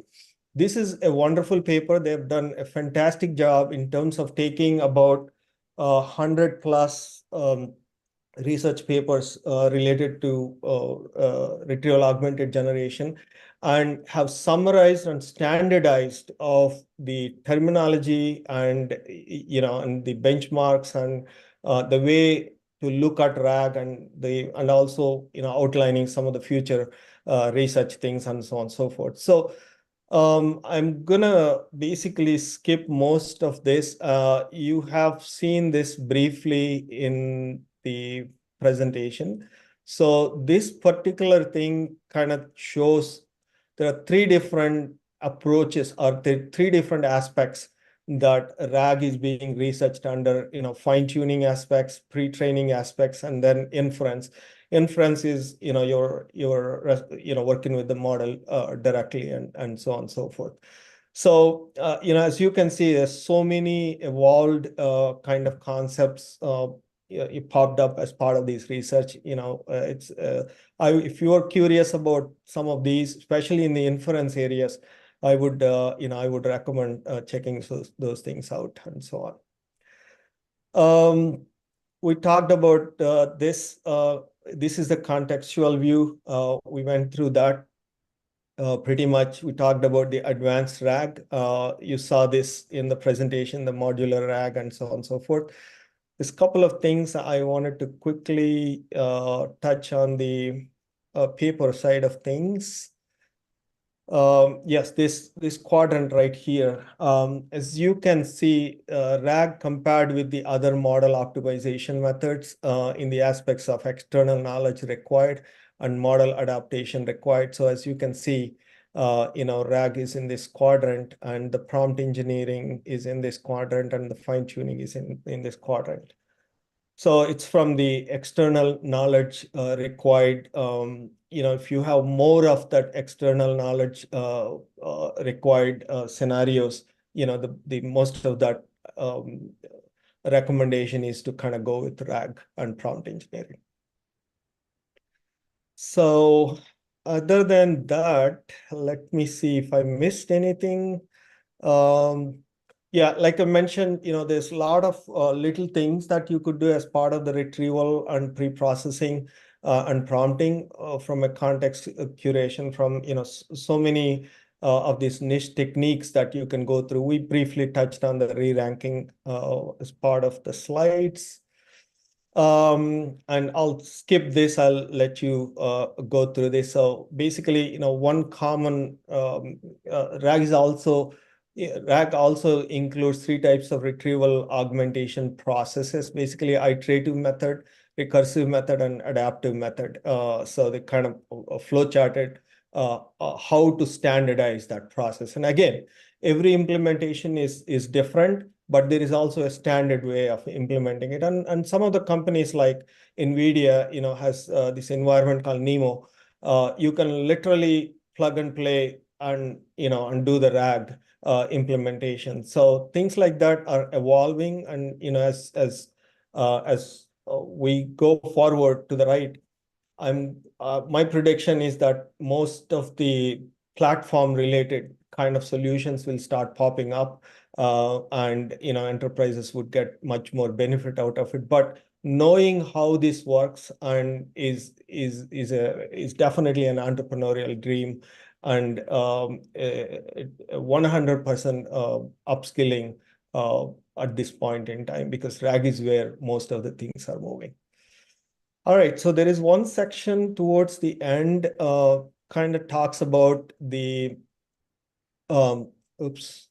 Speaker 2: this is a wonderful paper. They've done a fantastic job in terms of taking about 100 plus research papers related to retrieval augmented generation, and have summarized and standardized of the terminology and and the benchmarks and the way to look at RAG and also outlining some of the future research things and so on and so forth. So I'm gonna basically skip most of this. You have seen this briefly in the presentation. So this particular thing kind of shows there are three different approaches or three different aspects that RAG is being researched under, fine-tuning aspects, pre-training aspects, and then inference. Inference is, you're working with the model directly and so on and so forth. So, as you can see, there's so many evolved kind of concepts it popped up as part of this research. If you are curious about some of these, especially in the inference areas, I would recommend checking those things out and so on. We talked about this. This is the contextual view. We went through that pretty much. We talked about the advanced RAG. You saw this in the presentation, the modular RAG and so on and so forth. There's a couple of things I wanted to quickly touch on the paper side of things. Yes, this quadrant right here. As you can see, RAG compared with the other model optimization methods in the aspects of external knowledge required and model adaptation required. So as you can see, RAG is in this quadrant, and the prompt engineering is in this quadrant, and the fine-tuning is in this quadrant. So it's from the external knowledge required. If you have more of that external knowledge required scenarios, the most of that recommendation is to kind of go with RAG and prompt engineering. So other than that, let me see if I missed anything. Yeah, like I mentioned, there's a lot of little things that you could do as part of the retrieval and pre-processing and prompting from a context curation from, so many of these niche techniques that you can go through. We briefly touched on the re-ranking as part of the slides. And I'll skip this. I'll let you go through this. So basically, one common RAG also includes three types of retrieval augmentation processes, basically iterative method, recursive method, and adaptive method. So they kind of flow charted how to standardize that process. And again, every implementation is different, but there is also a standard way of implementing it. And some of the companies like NVIDIA, has this environment called NeMo. You can literally plug and play and do the RAG implementation. So things like that are evolving, and as we go forward to the right, my prediction is that most of the platform related kind of solutions will start popping up, and enterprises would get much more benefit out of it. But knowing how this works and is definitely an entrepreneurial dream, and 100% upskilling at this point in time, because RAG is where most of the things are moving. All right, so there is one section towards the end, kind of talks about the, oops,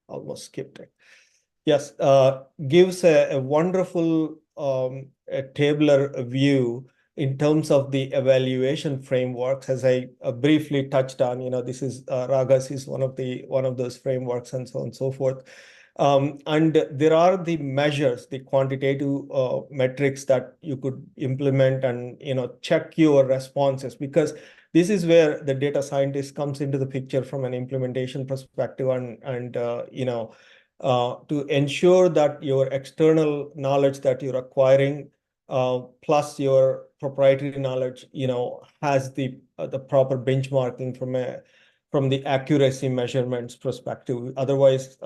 Speaker 2: almost skipped it. Yes, gives a wonderful a tabular view in terms of the evaluation frameworks. As I briefly touched on, this is RAGAS is one of those frameworks, and so on and so forth. And there are the measures, the quantitative metrics that you could implement and check your responses, because this is where the data scientist comes into the picture from an implementation perspective, and to ensure that your external knowledge that you're acquiring plus your proprietary knowledge has the proper benchmarking from the accuracy measurements perspective. Otherwise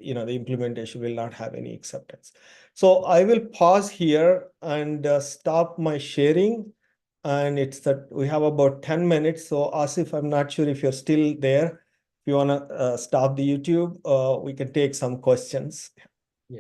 Speaker 2: the implementation will not have any acceptance. So I will pause here and stop my sharing. And it's that we have about 10 minutes. So Asif, I'm not sure if you're still there. If you want to stop the YouTube, we can take some questions.